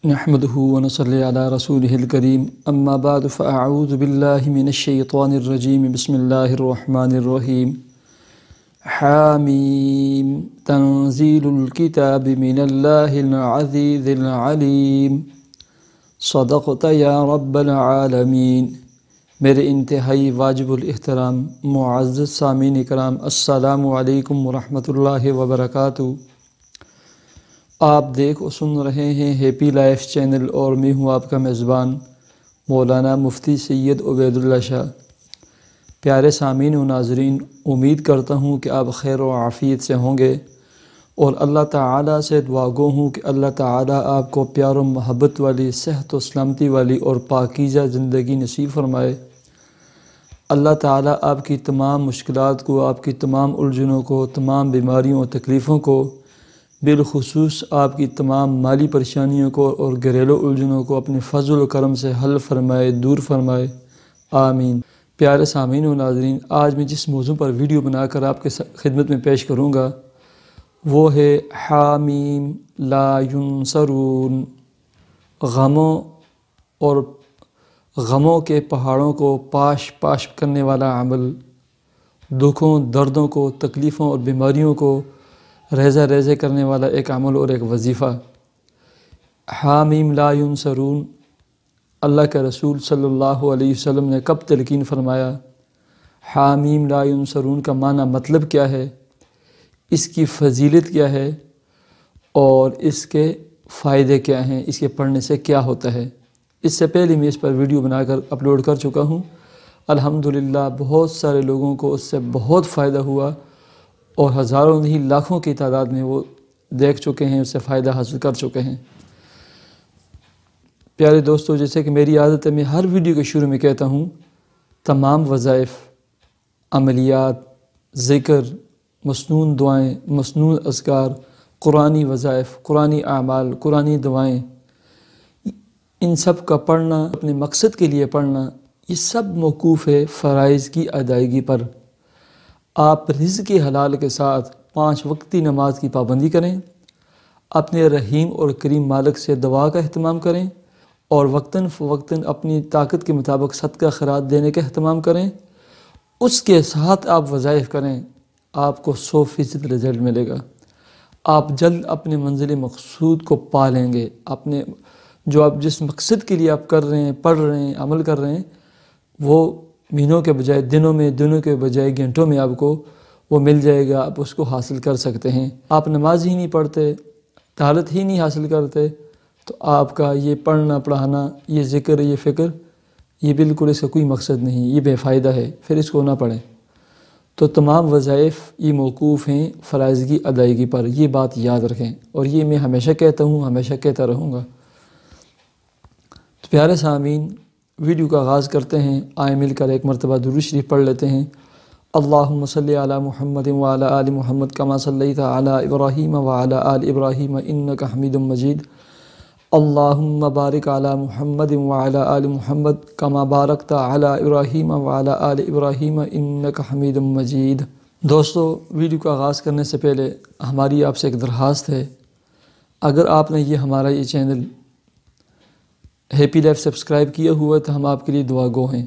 نحمده ونصلي على رسوله الكريم اما بعد فاعوذ بالله من الشيطان الرجيم بسم الله الرحمن الرحيم حاميم تنزيل الكتاب من الله العزيز العليم صدقت يا رب العالمين۔ میرے انتہائی واجب الاحترام معزز سامعین کرام، السلام علیکم ورحمۃ اللہ وبرکاتہ۔ آپ دیکھ و سن رہے ہیں ہیپی لائف چینل اور میں ہوں آپ کا میزبان مولانا مفتی سید عبید اللہ شاہ۔ پیارے سامعین و ناظرین، امید کرتا ہوں کہ آپ خیر و عافیت سے ہوں گے اور اللہ تعالیٰ سے دعا گو ہوں کہ اللہ تعالیٰ آپ کو پیار و محبت والی، صحت و سلامتی والی اور پاکیزہ زندگی نصیب فرمائے۔ اللہ تعالیٰ آپ کی تمام مشکلات کو، آپ کی تمام الجھنوں کو، تمام بیماریوں اور تکلیفوں کو، بالخصوص آپ کی تمام مالی پریشانیوں کو اور گھریلو الجھنوں کو اپنے فضل و کرم سے حل فرمائے، دور فرمائے، آمین۔ پیارے سامعین و ناظرین، آج میں جس موضوع پر ویڈیو بنا کر آپ کے خدمت میں پیش کروں گا وہ ہے حامیم لا ینصرون، غموں کے پہاڑوں کو پاش پاش کرنے والا عمل، دکھوں، دردوں کو، تکلیفوں اور بیماریوں کو ریزہ ریزہ کرنے والا ایک عمل اور ایک وظیفہ۔ حامیم لا ینصرون، اللہ کے رسول صلی اللہ علیہ وسلم نے کب تلقین فرمایا؟ حامیم لا ینصرون کا معنی مطلب کیا ہے، اس کی فضیلت کیا ہے اور اس کے فائدے کیا ہیں، اس کے پڑھنے سے کیا ہوتا ہے؟ اس سے پہلے میں اس پر ویڈیو بنا کر اپلوڈ کر چکا ہوں۔ الحمدللہ بہت سارے لوگوں کو اس سے بہت فائدہ ہوا اور ہزاروں نہیں لاکھوں کی تعداد میں وہ دیکھ چکے ہیں، اس سے فائدہ حاصل کر چکے ہیں۔ پیارے دوستو، جیسے کہ میری عادت ہے، میں ہر ویڈیو کے شروع میں کہتا ہوں، تمام وظائف، عملیات، ذکر، مسنون دعائیں، مسنون اذکار، قرآنی وظائف، قرآنی اعمال، قرآنی دعائیں، ان سب کا پڑھنا، اپنے مقصد کے لیے پڑھنا، یہ سب موقوف ہے فرائض کی ادائیگی پر۔ آپ رزق حلال کے ساتھ 5 وقتی نماز کی پابندی کریں، اپنے رحیم اور کریم مالک سے دعا کا اہتمام کریں اور وقتاً فوقتاً اپنی طاقت کے مطابق صدقہ خیرات دینے کا اہتمام کریں۔ اس کے ساتھ آپ وظائف کریں، آپ کو 100% رزلٹ ملے گا۔ آپ جلد اپنے منزل مقصود کو پا لیں گے۔ آپ جس مقصد کے لیے آپ کر رہے ہیں، پڑھ رہے ہیں، عمل کر رہے ہیں، وہ مہینوں کے بجائے دنوں میں، دنوں کے بجائے گھنٹوں میں آپ کو وہ مل جائے گا، آپ اس کو حاصل کر سکتے ہیں۔ آپ نماز ہی نہیں پڑھتے، طہارت ہی نہیں حاصل کرتے، تو آپ کا یہ پڑھنا پڑھانا، یہ ذکر، یہ فکر، یہ بالکل اس کا کوئی مقصد نہیں، یہ بے فائدہ ہے، پھر اس کو نہ پڑھیں۔ تو تمام وظائف یہ موقوف ہیں فرائض کی ادائیگی پر، یہ بات یاد رکھیں اور یہ میں ہمیشہ کہتا ہوں، ہمیشہ کہتا رہوں گا۔ تو پیارے سامعین، ویڈیو کا آغاز کرتے ہیں، آئے مل کر ایک مرتبہ درود شریف پڑھ لیتے ہیں۔ اللہم صلی علی محمد وعلی آل محمد کما صلیت علی ابراہیم وعلی آل ابراہیم انک حمید مجید۔ اللہم بارک علی محمد وعلی آل محمد کما بارکت علی ابراہیم وعلی آل ابراہیم انک حمید مجید۔ دوستو، ویڈیو کا آغاز کرنے سے پہلے ہماری آپ سے ایک درخواست ہے، اگر آپ نے ہمارا یہ چینل ہیپی لائف سبسکرائب کیا ہوا تو ہم آپ کے لیے دعا گو ہیں۔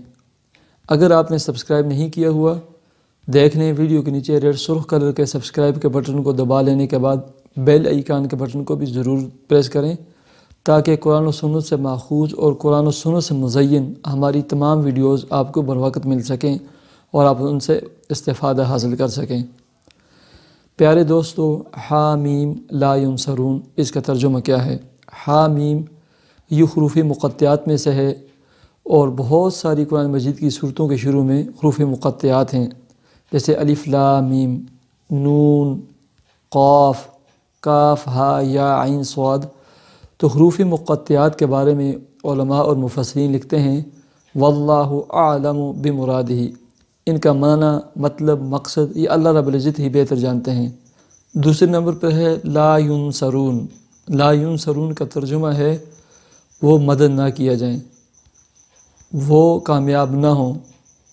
اگر آپ نے سبسکرائب نہیں کیا ہوا، دیکھ لیں ویڈیو کے نیچے ریڈ سرخ کلر کے سبسکرائب کے بٹن کو دبا لینے کے بعد بیل آئیکن کے بٹن کو بھی ضرور پریس کریں تاکہ قرآن و سنت سے ماخوذ اور قرآن و سنت سے مزین ہماری تمام ویڈیوز آپ کو بروقت مل سکیں اور آپ ان سے استفادہ حاصل کر سکیں۔ پیارے دوستو، حامیم لا ینصرون، اس کا ترجمہ کیا ہے؟ حامیم یہ حروف مقطعات میں سے ہے اور بہت ساری قرآن مجید کی صورتوں کے شروع میں حروف مقطعات ہیں، جیسے الف لام میم، نون، قاف، کاف، ہا، یا، عین، صاد۔ تو حروف مقطعات کے بارے میں علماء اور مفسرین لکھتے ہیں واللہ اعلم بمرادہ، ان کا معنی، مطلب، مقصد یہ اللہ رب العزت ہی بہتر جانتے ہیں۔ دوسرے نمبر پر ہے لا ینصرون۔ لا ینصرون کا ترجمہ ہے وہ مدد نہ کیا جائیں، وہ کامیاب نہ ہوں،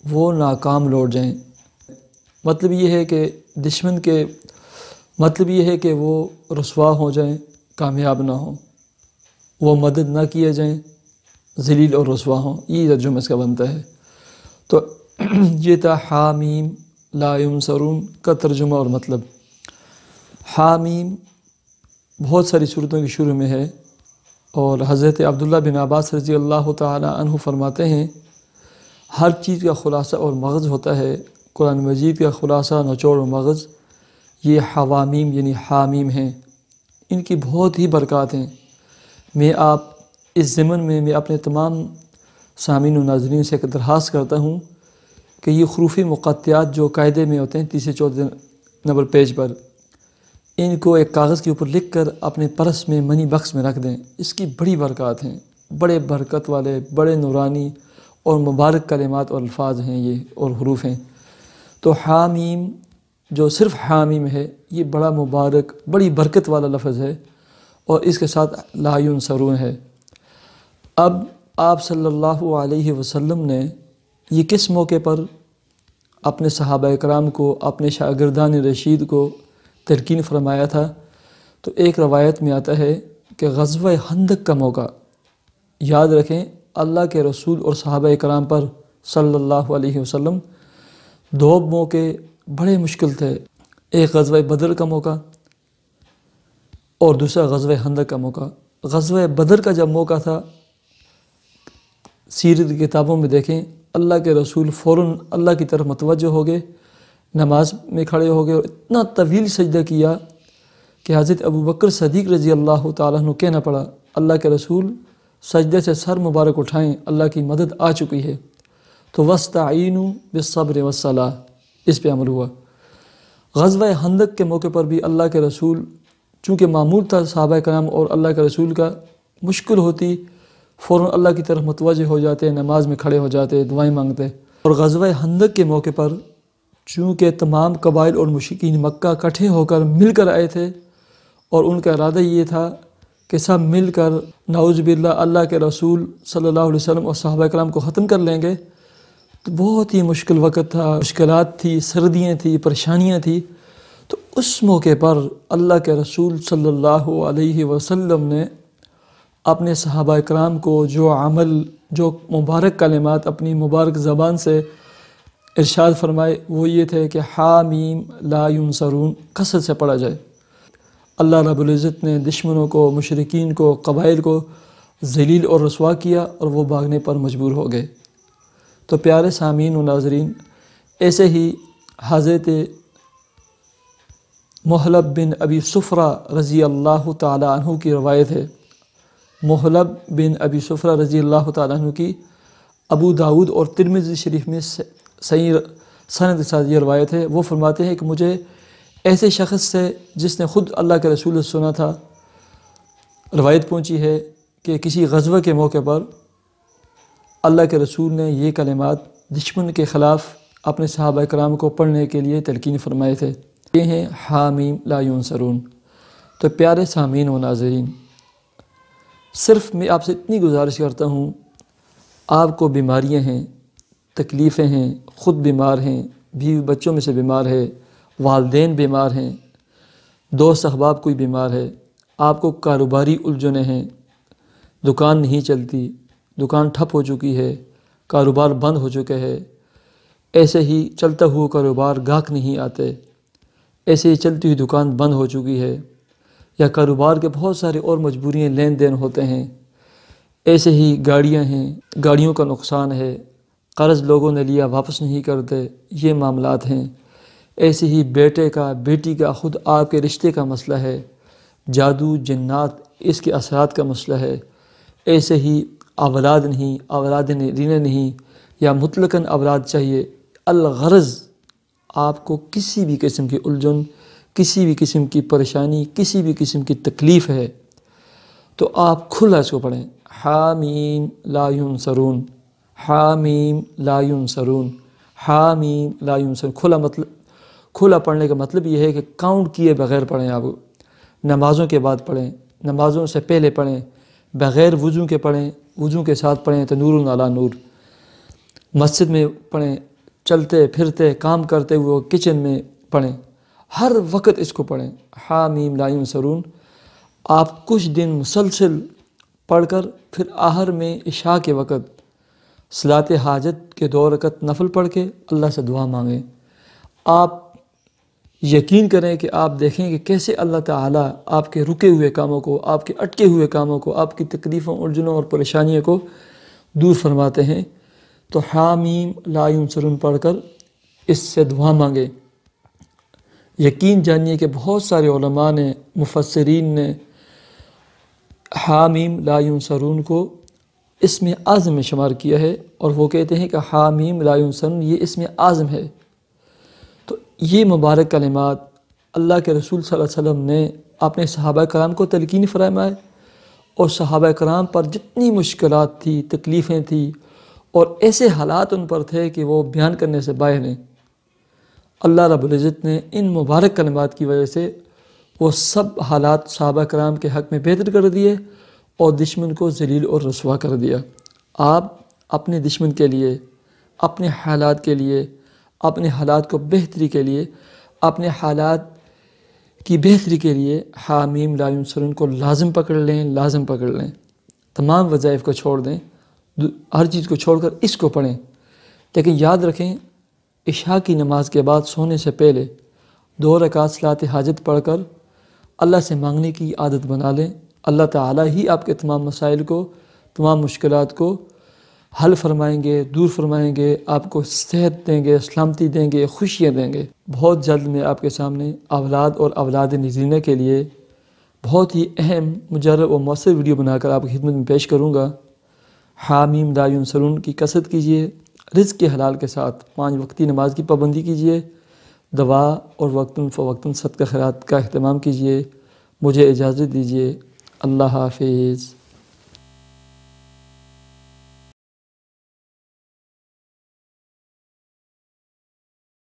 وہ ناکام لوٹ جائیں۔ مطلب یہ ہے کہ دشمن کے مطلب یہ ہے کہ وہ رسوا ہو جائیں، کامیاب نہ ہوں، وہ مدد نہ کیے جائیں، ذلیل اور رسوا ہوں، یہ ترجمہ اس کا بنتا ہے۔ تو یہ تھا حامیم لا ینصرون کا ترجمہ اور مطلب۔ حامیم بہت ساری صورتوں کے شروع میں ہے، اور حضرت عبداللہ بن عباس رضی اللہ تعالی عنہ فرماتے ہیں ہر چیز کا خلاصہ اور مغز ہوتا ہے، قرآن مجید کا خلاصہ، نچوڑ و مغز یہ حوامیم یعنی حامیم ہیں، ان کی بہت ہی برکات ہیں۔ میں اس ضمن میں اپنے تمام سامعین و ناظرین سے ایک درخواست کرتا ہوں کہ یہ حروفی مقطعات جو قاعدے میں ہوتے ہیں 34 نمبر پیج پر، ان کو ایک کاغذ کے اوپر لکھ کر اپنے پرس میں منی باکس میں رکھ دیں۔ اس کی بڑی برکات ہیں، بڑے برکت والے، بڑے نورانی اور مبارک کلمات اور الفاظ ہیں یہ اور حروف ہیں۔ تو حامیم جو صرف حامیم ہے یہ بڑا مبارک، بڑی برکت والا لفظ ہے، اور اس کے ساتھ لا ینصرون ہے۔ اب آپ صلی اللہ علیہ وسلم نے یہ کس موقع پر اپنے صحابہ کرام کو، اپنے شاگردان رشید کو تلقین فرمایا تھا؟ تو ایک روایت میں آتا ہے کہ غزوہ خندق کا موقع، یاد رکھیں اللہ کے رسول اور صحابہ کرام پر صلی اللہ علیہ وسلم دو موقع بڑے مشکل تھے، ایک غزوہ بدر کا موقع اور دوسرا غزوہ خندق کا موقع۔ غزوہ بدر کا جب موقع تھا، سیرت کی کتابوں میں دیکھیں اللہ کے رسول فوراً اللہ کی طرف متوجہ ہو گئے، نماز میں کھڑے ہو گئے اور اتنا طویل سجدہ کیا کہ حضرت ابوبکر صدیق رضی اللہ تعالیٰ عنہ کہنا پڑا اللہ کے رسول سجدے سے سر مبارک اٹھائیں، اللہ کی مدد آ چکی ہے۔ تو وَاسْتَعِینُوا بِالصَّبْرِ وَالصَّلَاةِ، اس پہ عمل ہوا۔ غزوہ خندق کے موقع پر بھی اللہ کے رسول، چونکہ معمول تھا صحابہ کرام اور اللہ کے رسول کا، مشکل ہوتی فوراً اللہ کی طرف متوجہ ہو جاتے، نماز میں کھڑے ہو جاتے، دعائیں مانگتے۔ اور غزوہ خندق کے موقع پر چونکہ تمام قبائل اور مشرکین مکہ اکٹھے ہو کر مل کر آئے تھے، اور ان کا ارادہ یہ تھا کہ سب مل کر نعوذ باللہ اللہ کے رسول صلی اللہ علیہ وسلم اور صحابہ کرام کو ختم کر لیں گے، تو بہت ہی مشکل وقت تھا، مشکلات تھی، سردیاں تھیں، پریشانیاں تھیں۔ تو اس موقع پر اللہ کے رسول صلی اللہ علیہ وسلم نے اپنے صحابہ کرام کو جو عمل، جو مبارک کلمات اپنی مبارک زبان سے ارشاد فرمائے وہ یہ تھے کہ حامیم لا ینصرون کثرت سے پڑھا جائے۔ اللہ رب العزت نے دشمنوں کو، مشرکین کو، قبائل کو ذلیل اور رسوا کیا اور وہ بھاگنے پر مجبور ہو گئے۔ تو پیارے سامعین و ناظرین، ایسے ہی حضرت محلب بن ابی صفرہ رضی اللہ تعالی عنہ کی روایت ہے۔ محلب بن ابی صفرہ رضی اللہ تعالی عنہ کی ابو داود اور ترمذی شریف میں صحیح سند کے ساتھ یہ روایت ہے۔ وہ فرماتے ہیں کہ مجھے ایسے شخص سے جس نے خود اللہ کے رسول سے سنا تھا، روایت پہنچی ہے کہ کسی غزوہ کے موقع پر اللہ کے رسول نے یہ کلمات دشمن کے خلاف اپنے صحابہ کرام کو پڑھنے کے لیے تلقین فرمائے تھے۔ یہ ہیں حامیم لا ینصرون۔ تو پیارے سامعین و ناظرین، صرف میں آپ سے اتنی گزارش کرتا ہوں، آپ کو بیماریاں ہیں، تکلیفیں ہیں، خود بیمار ہیں، بیوی بچوں میں سے بیمار ہے، والدین بیمار ہیں، دوست احباب کوئی بیمار ہے، آپ کو کاروباری الجھنیں ہیں، دکان نہیں چلتی، دکان ٹھپ ہو چکی ہے، کاروبار بند ہو چکا ہے، ایسے ہی چلتا ہوا کاروبار گاہک نہیں آتے، ایسے ہی چلتی ہوئی دکان بند ہو چکی ہے، یا کاروبار کے بہت سارے اور مجبوریاں لین دین ہوتے ہیں، ایسے ہی گاڑیاں ہیں، گاڑیوں کا نقصان ہے، قرض لوگوں نے لیا واپس نہیں کرتے، یہ معاملات ہیں، ایسے ہی بیٹے کا، بیٹی کا، خود آپ کے رشتے کا مسئلہ ہے، جادو جنات اس کے اثرات کا مسئلہ ہے، ایسے ہی اولاد نہیں، اولاد رینہ نہیں، یا مطلقاً اولاد چاہیے، الغرض آپ کو کسی بھی قسم کی الجھن، کسی بھی قسم کی پریشانی، کسی بھی قسم کی تکلیف ہے، تو آپ کھلا اس کو پڑھیں، حامیم لا ینصرون، حامیم لا ینصرون، حامیم لا ینصرون۔ کھلا پڑھنے کا مطلب یہ ہے کہ کاؤنٹ کیے بغیر پڑھیں، آپ نمازوں کے بعد پڑھیں، نمازوں سے پہلے پڑھیں، بغیر وضو کے پڑھیں، وضو کے ساتھ پڑھیں تو نور علی نور، مسجد میں پڑھیں، چلتے پھرتے کام کرتے ہوئے کچن میں پڑھیں، ہر وقت اس کو پڑھیں، حامیم لا ینصرون۔ آپ کچھ دن مسلسل پڑھ کر پھر آخر میں عشاء کے وقت صلاۃ حاجت کے 2 رکعت نفل پڑھ کے اللہ سے دعا مانگیں۔ آپ یقین کریں کہ آپ دیکھیں کہ کیسے اللہ تعالیٰ آپ کے رکے ہوئے کاموں کو، آپ کے اٹکے ہوئے کاموں کو، آپ کی تکلیفوں، الجھنوں اور پریشانیوں کو دور فرماتے ہیں۔ تو حامیم لا ینصرون پڑھ کر اس سے دعا مانگے۔ یقین جانیے کہ بہت سارے علماء نے، مفسرین نے حامیم لا ینصرون کو اسم اعظم میں شمار کیا ہے، اور وہ کہتے ہیں کہ حامیم لا ینصرون یہ اسم اعظم ہے۔ تو یہ مبارک کلمات اللہ کے رسول صلی اللہ علیہ وسلم نے اپنے صحابہ کرام کو تلقین فرمائے، اور صحابہ کرام پر جتنی مشکلات تھی، تکلیفیں تھیں، اور ایسے حالات ان پر تھے کہ وہ بیان کرنے سے باہر ہیں، اللہ رب العزت نے ان مبارک کلمات کی وجہ سے وہ سب حالات صحابہ کرام کے حق میں بہتر کر دیے، اور دشمن کو ذلیل اور رسوا کر دیا۔ آپ اپنے دشمن کے لیے، اپنے حالات کے لیے، اپنے حالات کو بہتری کے لیے، اپنے حالات کی بہتری کے لیے حامیم لا ینصرون کو لازم پکڑ لیں، تمام وظائف کو چھوڑ دیں، ہر چیز کو چھوڑ کر اس کو پڑھیں۔ لیکن یاد رکھیں، عشاء کی نماز کے بعد سونے سے پہلے 2 رکعت صلاۃ حاجت پڑھ کر اللہ سے مانگنے کی عادت بنا لیں۔ اللہ تعالیٰ ہی آپ کے تمام مسائل کو، تمام مشکلات کو حل فرمائیں گے، دور فرمائیں گے، آپ کو صحت دیں گے، سلامتی دیں گے، خوشیاں دیں گے۔ بہت جلد میں آپ کے سامنے اولاد اور اولاد نذرینہ کے لیے بہت ہی اہم، مجرب و مؤثر ویڈیو بنا کر آپ کی خدمت میں پیش کروں گا۔ حامیم لا ینصرون کی کثرت کیجیے، رزق کے حلال کے ساتھ 5 وقتی نماز کی پابندی کیجیے، دعا اور وقتاً فوقتاً صدقہ خیرات کا اہتمام کیجیے۔ مجھے اجازت دیجیے، اللہ حافظ۔